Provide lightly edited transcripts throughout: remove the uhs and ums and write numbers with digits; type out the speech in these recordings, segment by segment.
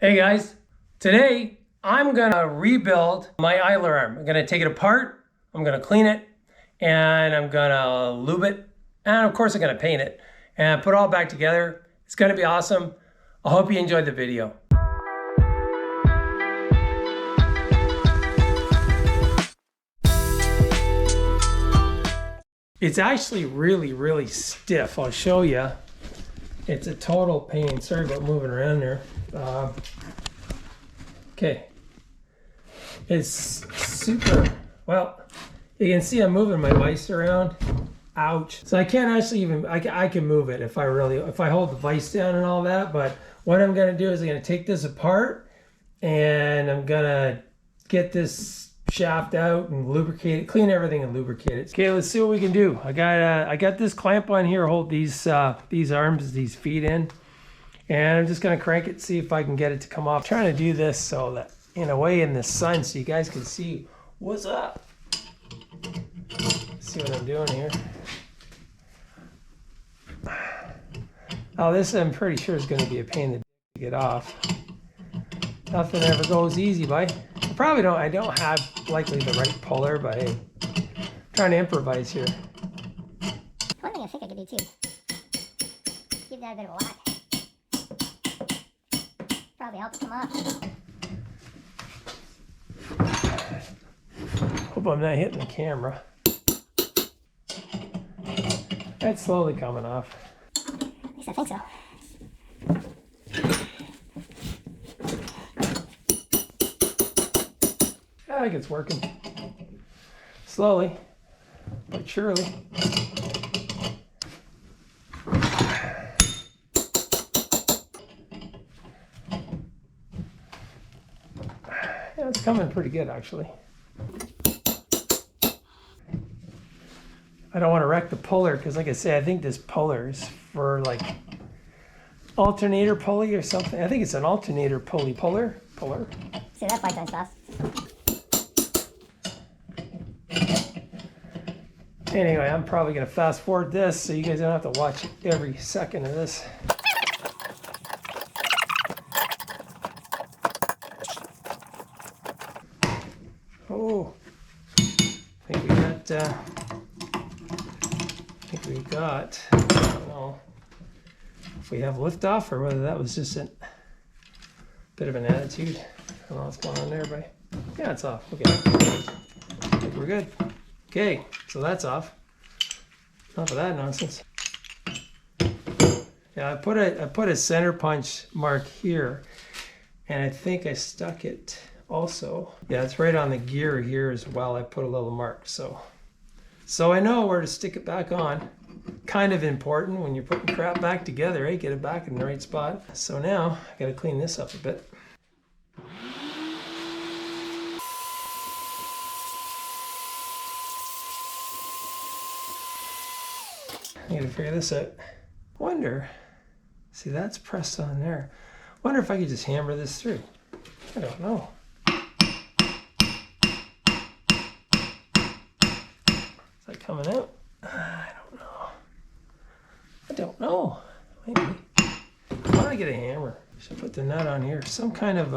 Hey guys, today I'm gonna rebuild my idler arm. I'm gonna take it apart, I'm gonna clean it, and I'm gonna lube it, and of course I'm gonna paint it, and put it all back together. It's gonna be awesome. I hope you enjoyed the video. It's actually really stiff. I'll show you. It's a total pain. Sorry about moving around there. Okay. It's super, well, you can see I'm moving my vise around. Ouch. So I can't actually even, I can move it if I hold the vise down and all that, but what I'm gonna do is I'm gonna take this apart and I'm gonna get this shaft out and lubricate it, clean everything and lubricate it. Okay, let's see what we can do. I got this clamp on here, hold these arms, these feet in, and I'm just gonna crank it, see if I can get it to come off. I'm trying to do this so that in a way in the sun so you guys can see what's up. See what I'm doing here. Oh, this I'm pretty sure is going to be a pain to get off. Nothing ever goes easy, bud. I don't have likely the right puller, but hey, I'm trying to improvise here. One thing I think I could do too, give that a bit of a whack. Probably help it come off. Hope I'm not hitting the camera. That's slowly coming off. At least I think so. I think it's working. Slowly, but surely. Yeah, it's coming pretty good actually. I don't want to wreck the puller because like I say, I think this puller is for like alternator pulley or something. I think it's an alternator pulley puller. See, that 5 times fast. Anyway, I'm probably going to fast forward this so you guys don't have to watch every second of this. Oh, I think we got, I don't know if we have liftoff or whether that was just a bit of an attitude. I don't know what's going on there, buddy. Yeah, it's off. Okay, I think we're good. Okay, so that's off. Enough of that nonsense. Yeah, I put a center punch mark here, and I think I stuck it also. Yeah, it's right on the gear here as well. I put a little mark, so I know where to stick it back on. Kind of important when you're putting crap back together, right? Get it back in the right spot. So now I got to clean this up a bit. I gotta figure this out. Wonder, see that's pressed on there. Wonder if I could just hammer this through. I don't know. Is that coming out? I don't know. Maybe. Why don't I get a hammer? Should put the nut on here. Some kind of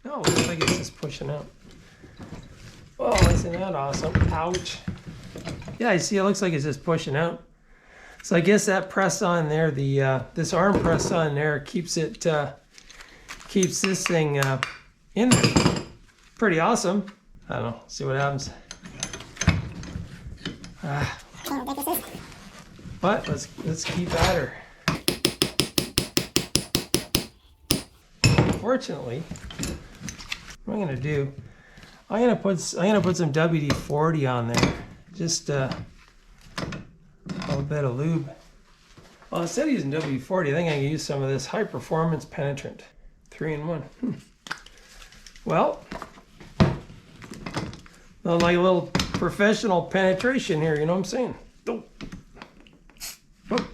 Oh, it looks like it's just pushing out. Oh, isn't that awesome? Ouch. Yeah, I see it looks like it's just pushing out. So I guess that press on there, this arm press on there keeps it keeps this thing in there. Pretty awesome. I don't know. See what happens. But let's keep at her. Fortunately, what I'm gonna do, I'm gonna put some WD-40 on there. Just a little bit of lube. Well, instead of using WD-40, I think I can use some of this high performance penetrant. 3-in-1. Well, like a little professional penetration here, you know what I'm saying? Oh. Oh.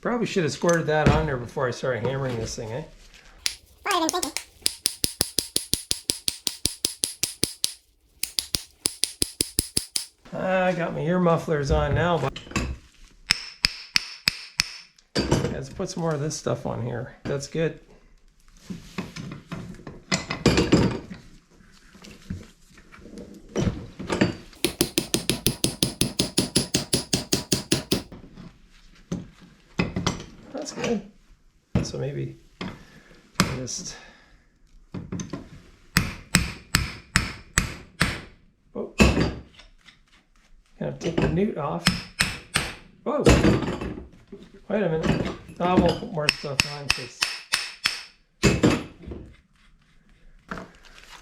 Probably should have squirted that on there before I started hammering this thing, eh? Probably didn't think it. I got my ear mufflers on now, but let's put some more of this stuff on here. That's good. That's good. So maybe just kind of take the newt off. Whoa! Wait a minute. I won't put more stuff on because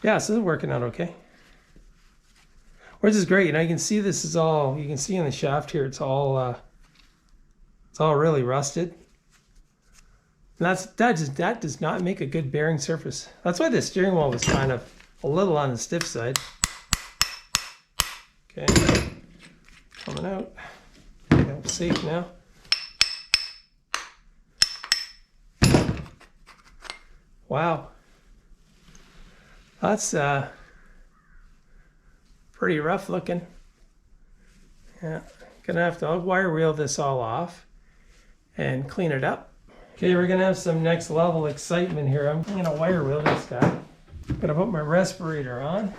yeah, so it's working out okay. Which is great. You know, you can see this is all. You can see in the shaft here. It's all really rusted. And that does not make a good bearing surface. That's why the steering wheel was kind of a little on the stiff side. Okay. Coming out. Okay, I'm safe now. Wow. That's pretty rough looking. Yeah. I'll wire wheel this all off and clean it up. Okay, we're gonna have some next level excitement here. I'm gonna wire wheel this guy. Gonna put my respirator on.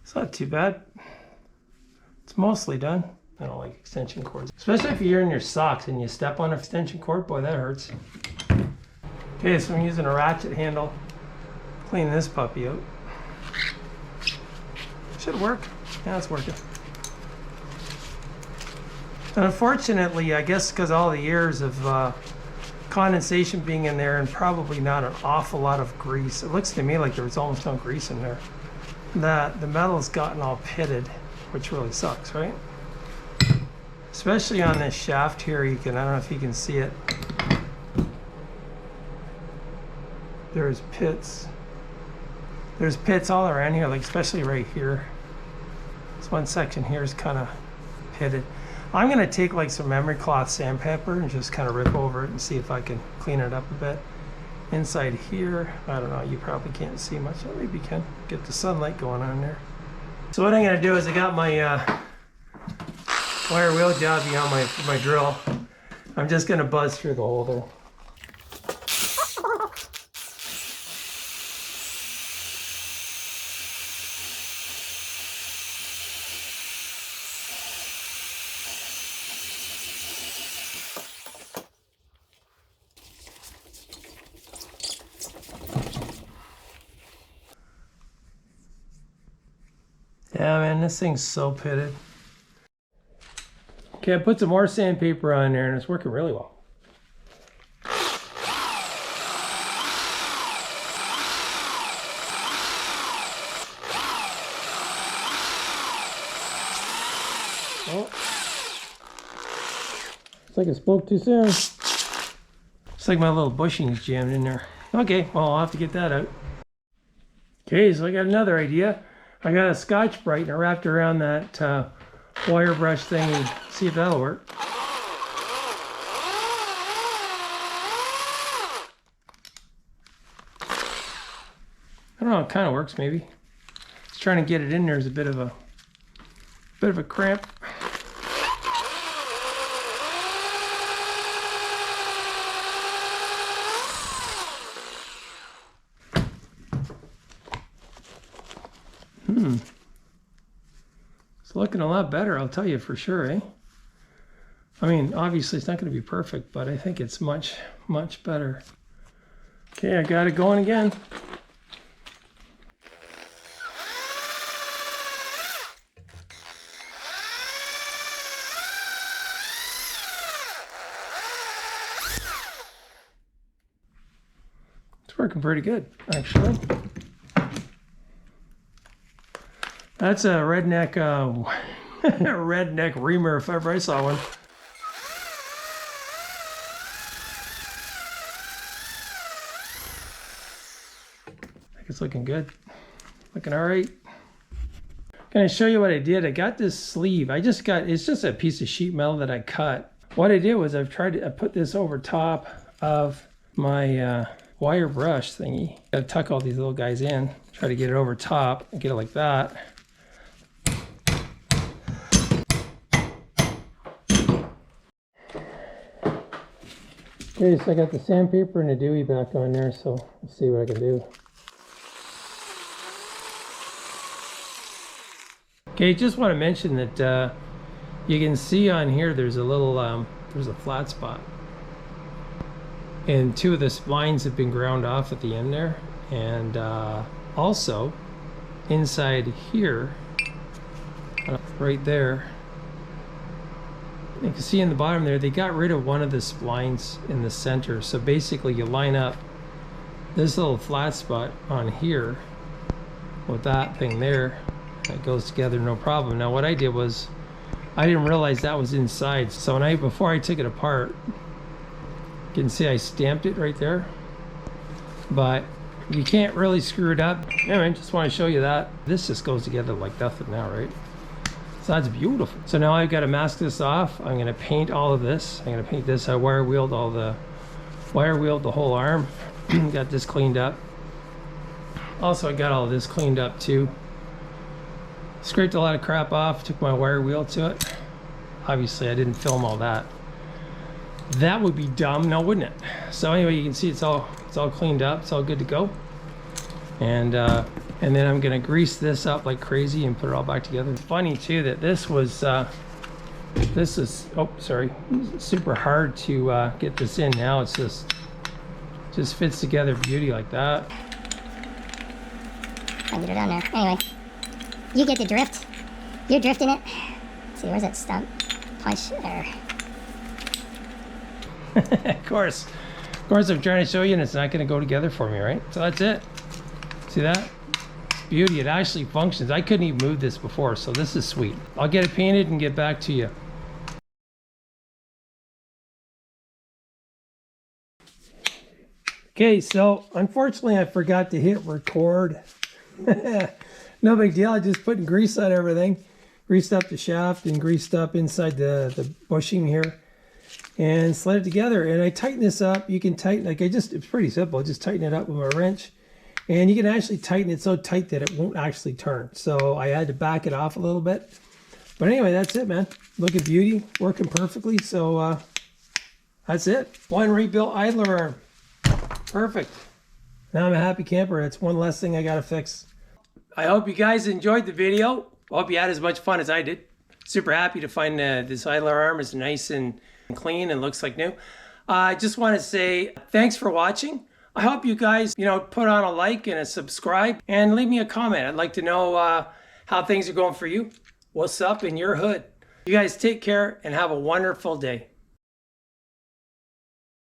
It's not too bad. It's mostly done. I don't like extension cords. Especially if you're in your socks and you step on an extension cord, boy, that hurts. Okay, so I'm using a ratchet handle. Clean this puppy out. Should work. Yeah, it's working. And unfortunately, I guess because all the years of condensation being in there and probably not an awful lot of grease, it looks to me like there was almost no grease in there. The metal's gotten all pitted, which really sucks, right? Especially on this shaft here, I don't know if you can see it. There's pits. There's pits all around here, like especially right here. This one section here is kind of pitted. I'm gonna take like some memory cloth sandpaper and just kind of rip over it and see if I can clean it up a bit. Inside here, I don't know, you probably can't see much. Oh, maybe you can get the sunlight going on there. So what I'm gonna do is I got my wire wheel jobby on my drill. I'm just gonna buzz through the hole there. Yeah, man, this thing's so pitted. Okay, I put some more sandpaper on there and it's working really well. Oh. Looks like I spoke too soon. Looks like my little bushing's jammed in there. Okay, well, I'll have to get that out. Okay, so I got another idea. I got a Scotch-Brite and I wrapped around that wire brush thing and see if that'll work. I don't know, it kind of works maybe. Just trying to get it in there is a bit of a cramp. It's looking a lot better, I'll tell you for sure, eh? I mean, obviously it's not going to be perfect, but I think it's much, much better. Okay, I got it going again. It's working pretty good, actually. That's a redneck Redneck reamer if ever I saw one. I think it's looking good. Looking all right. Gonna show you what I did. I got this sleeve. it's just a piece of sheet metal that I cut. What I did was I put this over top of my wire brush thingy. Gotta tuck all these little guys in. Try to get it over top and get it like that. Okay, so I got the sandpaper and the dewey back on there, so let's see what I can do. Okay, just want to mention that you can see on here there's a little, there's a flat spot. And two of the splines have been ground off at the end there. And also, inside here, right there, you can see in the bottom there, they got rid of one of the splines in the center. So basically you line up this little flat spot on here with that thing there. That goes together no problem. Now what I did was, I didn't realize that was inside. So before I took it apart, you can see I stamped it right there. But you can't really screw it up. Anyway, just want to show you that. This just goes together like nothing now, right? So that's beautiful. So now I've got to mask this off. I'm going to paint all of this. I'm going to paint this. I wire wheeled the whole arm. Got this cleaned up. Also, I got all of this cleaned up too. Scraped a lot of crap off. Took my wire wheel to it. Obviously, I didn't film all that. That would be dumb, now wouldn't it? So anyway, you can see it's all cleaned up. It's all good to go. And then I'm gonna grease this up like crazy and put it all back together. It's funny too that this is super hard to get this in. Now it's just fits together beauty like that. I'll get it on there. Anyway, you get the drift. You're drifting it. Let's see, where's that stump? Punch there. Of course, I'm trying to show you and it's not gonna go together for me, right? So that's it. See that? Beauty, it actually functions. I couldn't even move this before, so this is sweet. I'll get it painted and get back to you. Okay, so unfortunately I forgot to hit record. No big deal, I just put grease on everything. Greased up the shaft and greased up inside the bushing here. And slid it together, and I tighten this up. You can tighten, it's pretty simple. Just tighten it up with a wrench. And you can actually tighten it so tight that it won't actually turn. So I had to back it off a little bit. But anyway, that's it, man. Looking beauty, working perfectly. So that's it. One rebuilt idler arm. Perfect. Now I'm a happy camper. That's one less thing I got to fix. I hope you guys enjoyed the video. I hope you had as much fun as I did. Super happy to find this idler arm is nice and clean and looks like new. I just want to say thanks for watching. I hope you guys, put on a like and a subscribe and leave me a comment. I'd like to know how things are going for you. What's up in your hood? You guys take care and have a wonderful day.